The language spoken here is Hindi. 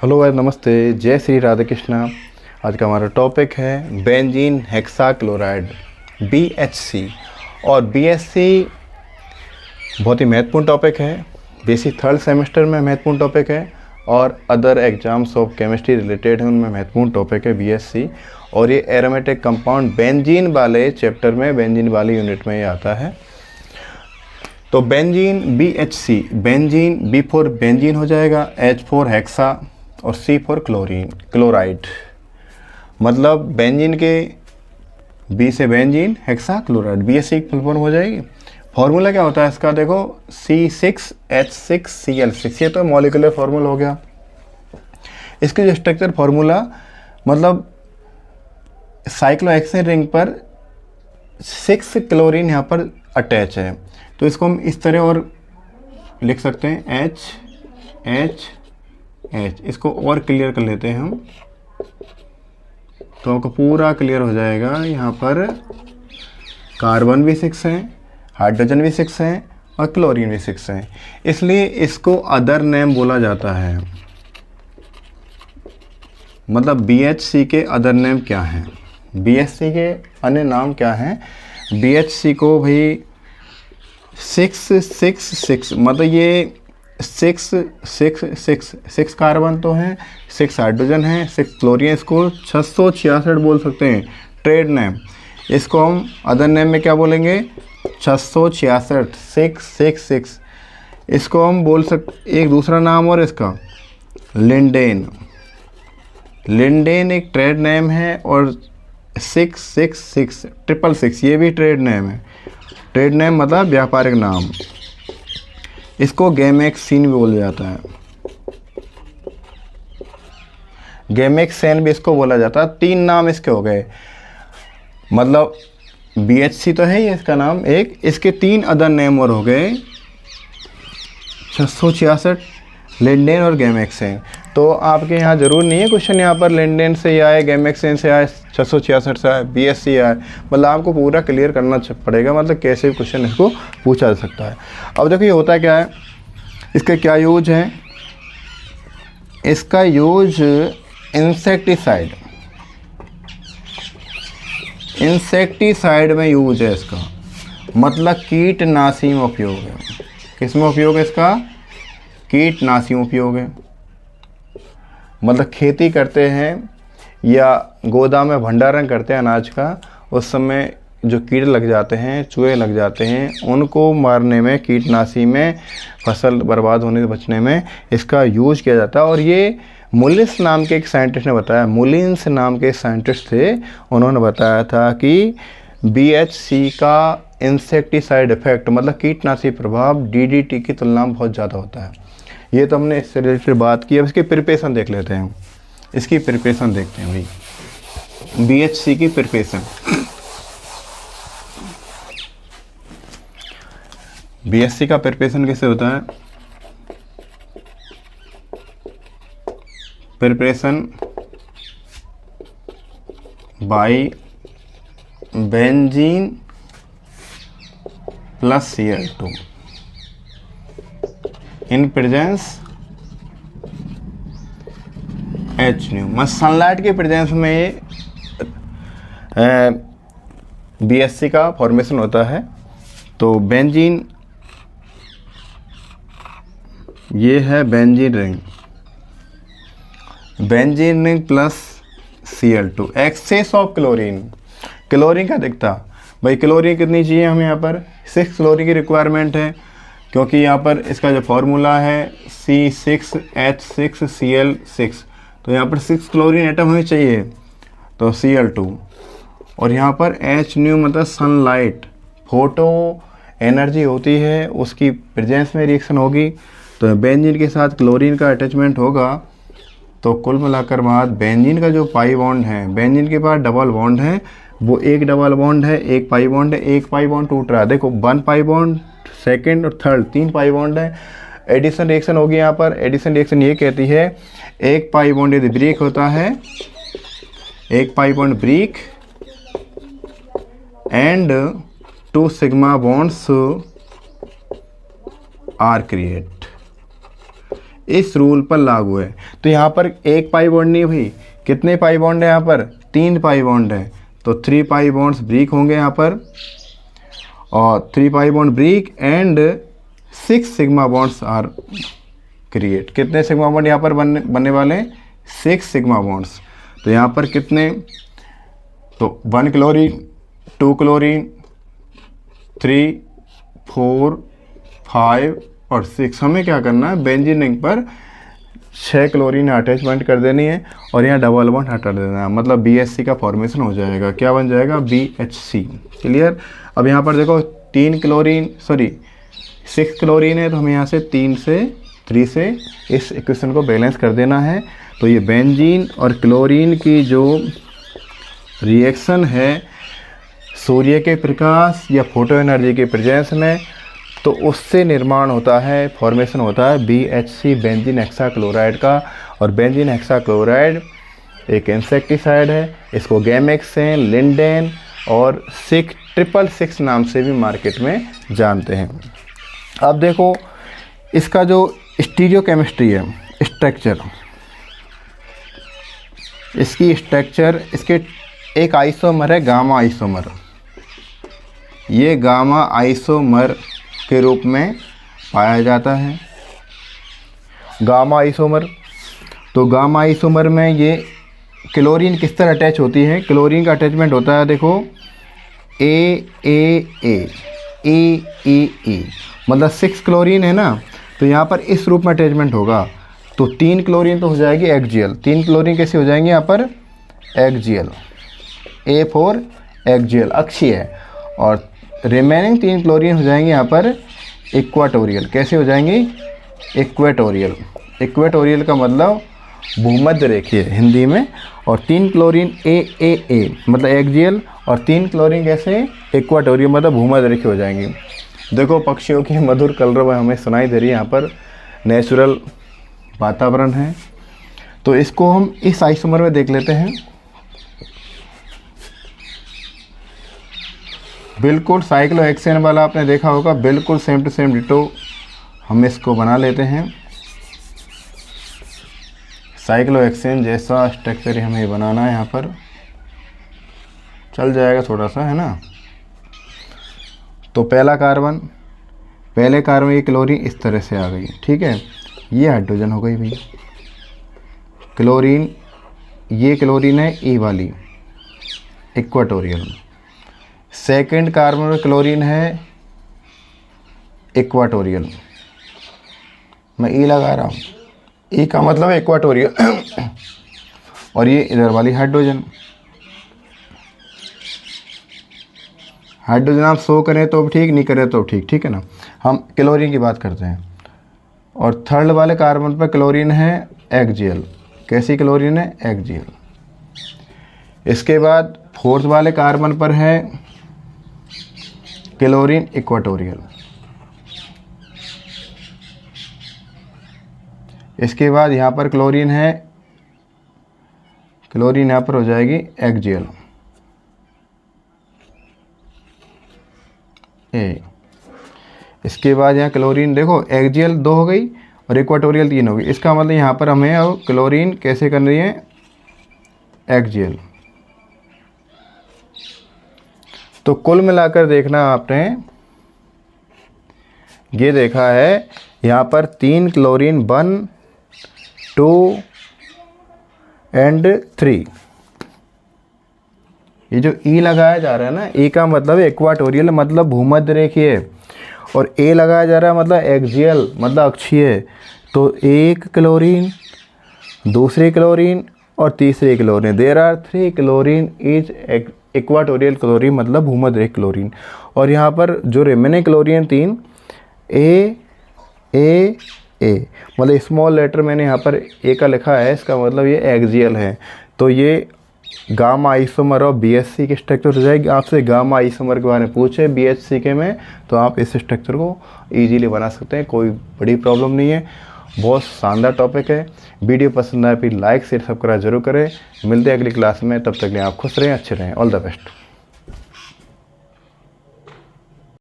हेलो गाइस, नमस्ते, जय श्री राधे कृष्णा। आज का हमारा टॉपिक है बेंजीन हेक्साक्लोराइड BHC। और BHC बहुत ही महत्वपूर्ण टॉपिक है, बेसिक थर्ड सेमेस्टर में महत्वपूर्ण टॉपिक है और other exams of chemistry related है उनमें महत्वपूर्ण टॉपिक है BHC। और ये एरोमेटिक कंपाउंड बेंजीन वाले चैप्टर में, बेंजीन वाली यूनिट में ये आता है। तो benzene BHC, benzene B for benzene हो जाएगा, H फॉर हेक्सा और C फॉर क्लोराइड। मतलब बेंजीन के B से बेंजीन, हेक्सा, क्लोराइड, BHC की फुल फॉर्म हो जाएगी। फॉर्मूला क्या होता है इसका, देखो C6H6Cl6, ये तो मॉलिक्यूलर फॉर्मूला हो गया। इसके जो स्ट्रक्चर फॉर्मूला, मतलब साइक्लोहेक्सेन रिंग पर 6 क्लोरीन यहाँ पर अटैच है, तो इसको हम इस तरह और लिख सकते हैं H। इसको और क्लियर कर लेते हैं हम, तो आपको पूरा क्लियर हो जाएगा। यहाँ पर कार्बन भी 6 है, हाइड्रोजन भी 6 है और क्लोरीन भी 6 है, इसलिए इसको अदर नेम बोला जाता है। मतलब BHC के अदर नेम क्या हैं, BHC के अन्य नाम क्या हैं। BHC को भाई 6 मतलब ये 6 कार्बन तो हैं, 6 हाइड्रोजन हैं, 6 क्लोरीन, इसको 666 बोल सकते हैं ट्रेड नेम। इसको हम अदर नेम में क्या बोलेंगे, 666, 666। इसको हम बोल सकते, एक दूसरा नाम और इसका लिंडेन एक ट्रेड नेम है, और 666 ये भी ट्रेड नेम है। ट्रेड नेम मतलब व्यापारिक नाम, इसको गैमेक्सिन भी बोला जाता है, गैमेक्सेन भी इसको बोला जाता है। 3 नाम इसके हो गए, मतलब BHC तो है ही इसका नाम एक, इसके 3 अदर नेम और हो गए 666, लिंडेन और गैमेक्सेन। तो आपके यहाँ ज़रूर नहीं है क्वेश्चन यहाँ पर लिंडेन से आए, गैमेक्सेन से आए, 666 से आए, BHC आए, मतलब आपको पूरा क्लियर करना पड़ेगा, मतलब कैसे भी क्वेश्चन इसको पूछा जा सकता है। अब देखो ये होता क्या है, इसका क्या यूज है, इसका यूज इंसेक्टिसाइड में यूज है इसका, मतलब कीटनाशी में उपयोग है। किस में उपयोग है इसका, कीटनाशी में उपयोग है। मतलब खेती करते हैं या गोदाम में भंडारण करते हैं अनाज का, उस समय जो कीड़े लग जाते हैं, चूहे लग जाते हैं, उनको मारने में, कीटनाशी में, फसल बर्बाद होने से बचने में इसका यूज किया जाता है। और ये मुलिन्स नाम के एक साइंटिस्ट ने बताया, मुलिन्स नाम के साइंटिस्ट थे, उन्होंने बताया था कि BHC का इंसेक्टिसाइड इफेक्ट, मतलब कीटनाशी प्रभाव DDT की तुलना में बहुत ज़्यादा होता है। ये तो हमने इससे रिलेटेड बात की। अब इसकी प्रिपरेशन देख लेते हैं, इसकी प्रिपरेशन देखते हैं भाई, BHC की प्रिपरेशन। BHC का प्रिपरेशन कैसे होता है, preparation by benzene plus Cl2 in presence H न्यू, मतलब सनलाइट के प्रेजेंस में BHC का फॉर्मेशन होता है। तो बेंजीन, ये है benzene ring plus Cl2, excess of chlorine का दिखता भाई। क्लोरीन कितनी चाहिए हमें, यहाँ पर 6 क्लोरीन की रिक्वायरमेंट है, क्योंकि यहाँ पर इसका जो फॉर्मूला है C6H6Cl6, तो यहाँ पर 6 क्लोरीन एटम हमें चाहिए, तो Cl2। और यहाँ पर H न्यू मतलब सनलाइट, फोटो एनर्जी होती है, उसकी प्रेजेंस में रिएक्शन होगी, तो बेंजीन के साथ क्लोरीन का अटैचमेंट होगा। तो कुल मिलाकर बात, बेंजीन का जो पाई बॉन्ड है, बेंजीन के पास डबल बॉन्ड है, वो एक डबल बॉन्ड है, एक पाई बॉन्ड है, एक पाई बॉन्ड टूट रहा है। देखो 1 पाई बॉन्ड, सेकेंड और थर्ड, 3 पाई बॉन्ड है। एडिशन रिएक्शन होगी यहाँ पर। एडिशन रिएक्शन ये कहती है, एक पाई बॉन्ड यदि ब्रेक होता है, एक pi bond break and 2 sigma bonds are create. इस रूल पर लागू है। तो यहाँ पर एक पाई बॉन्ड नहीं है भाई, कितने पाई बॉन्ड है यहाँ पर, 3 पाई बॉन्ड है। तो 3 पाई बॉन्ड्स ब्रेक होंगे यहाँ पर, और 3 pi bond break and 6 sigma bonds are create. कितने सिग्मा बॉन्ड यहाँ पर बनने वाले हैं, 6 सिग्मा बॉन्ड्स। तो यहाँ पर कितने, तो 1 क्लोरीन, 2 क्लोरीन, 3, 4, 5 और 6। हमें क्या करना है, बेंजीन रिंग पर 6 क्लोरीन अटैचमेंट कर देनी है और यहाँ डबल बॉन्ड हटा देना है, मतलब BHC का फॉर्मेशन हो जाएगा। क्या बन जाएगा, BHC। क्लियर। अब यहाँ पर देखो 6 क्लोरीन है, तो हमें यहाँ से 3 से इस इक्वेशन को बैलेंस कर देना है। तो ये बेंजीन और क्लोरीन की जो रिएक्शन है सूर्य के प्रकाश या फोटो एनर्जी के प्रेजेंस में, तो उससे निर्माण होता है, फॉर्मेशन होता है BHC बेंजीन हेक्साक्लोराइड का। और बेंजीन हेक्साक्लोराइड एक इंसेक्टिसाइड है, इसको गैमेक्सेन, लिंडेन और 666 नाम से भी मार्केट में जानते हैं। अब देखो इसका जो स्टीरियोकेमिस्ट्री है, स्ट्रक्चर, इसकी स्ट्रक्चर, इसके एक आइसोमर है गामा आइसोमर। ये गामा आइसोमर के रूप में पाया जाता है, गामा आइसोमर। तो गामा आइसोमर में ये क्लोरीन किस तरह अटैच होती है, क्लोरीन का अटैचमेंट होता है देखो ए, मतलब 6 क्लोरीन है ना, तो यहाँ पर इस रूप में अटैचमेंट होगा। तो 3 क्लोरीन तो हो जाएगी एक्जियल, 3 क्लोरीन कैसे हो जाएंगे यहाँ पर, एक्जियल, A4 एक्जियल, अक्षीय है। और रिमेनिंग 3 क्लोरीन हो जाएंगे यहाँ पर इक्वाटोरियल। कैसे हो जाएंगे, इक्वेटोरियल। इक्वेटोरियल का मतलब भूमध्य रेखीय हिंदी में। और 3 क्लोरीन A मतलब एक्जियल, और 3 क्लोरीन कैसे, इक्वाटोरियल मतलब भूमध्य रेखीय हो जाएंगे। देखो पक्षियों की मधुर कलरव हमें सुनाई दे रही है, यहाँ पर नेचुरल वातावरण है। तो इसको हम इस आइसोमर में देख लेते हैं। बिल्कुल साइक्लोहेक्सेन वाला आपने देखा होगा, बिल्कुल सेम टू सेम डिटो हम इसको बना लेते हैं। साइक्लोहेक्सेन जैसा स्ट्रक्चर हमें बनाना है, यहाँ पर चल जाएगा थोड़ा सा, है ना। तो पहले कार्बन की क्लोरीन इस तरह से आ गई, ठीक है। ये हाइड्रोजन हो गई भाई, क्लोरीन, ये क्लोरीन है E वाली, इक्वाटोरियल। सेकंड कार्बन में क्लोरीन है इक्वाटोरियल, मैं E लगा रहा हूँ, E का मतलब है इक्वाटोरियल। और ये इधर वाली हाइड्रोजन आप शो करें तो ठीक, नहीं करें तो ठीक, ठीक है ना। हम क्लोरीन की बात करते हैं। और थर्ड वाले कार्बन पर क्लोरीन है एक्जियल। कैसी क्लोरीन है, एक्जियल। इसके बाद फोर्थ वाले कार्बन पर है क्लोरीन इक्वाटोरियल। इसके बाद यहाँ पर क्लोरीन है, क्लोरीन यहाँ पर हो जाएगी एक्जियल, ए। इसके बाद यहाँ क्लोरीन देखो एक्जियल 2 हो गई और इक्वाटोरियल 3 हो गई। इसका मतलब यहाँ पर हमें अब क्लोरीन कैसे करनी है, एक्जियल। तो कुल मिलाकर देखना आपने ये देखा है, यहाँ पर 3 क्लोरीन 1, 2 एंड 3। ये जो E लगाया जा रहा है ना, E का मतलब इक्वाटोरियल मतलब भूमध्य रेखीय, और A लगाया जा रहा है मतलब एक्सियल मतलब अक्षीय। तो एक क्लोरीन, दूसरी क्लोरीन और तीसरी chlorine, there are 3 chlorine is equatorial chlorine मतलब भूमध्य रेखीय क्लोरीन। और यहाँ पर जो रिमेनिंग क्लोरीन 3 A मतलब स्मॉल लेटर मैंने यहाँ पर A का लिखा है, इसका मतलब ये एक्सियल है। तो ये गामा आइसोमर और BHC के स्ट्रक्चर हो जाएगी। आपसे गामा आइसोमर के बारे में पूछे BHC के में, तो आप इस स्ट्रक्चर को इजीली बना सकते हैं, कोई बड़ी प्रॉब्लम नहीं है। बहुत शानदार टॉपिक है। वीडियो पसंद आए फिर लाइक शेयर सब्सक्राइब जरूर करें। मिलते हैं अगली क्लास में, तब तक के लिए आप खुश रहें, अच्छे रहें। All the best.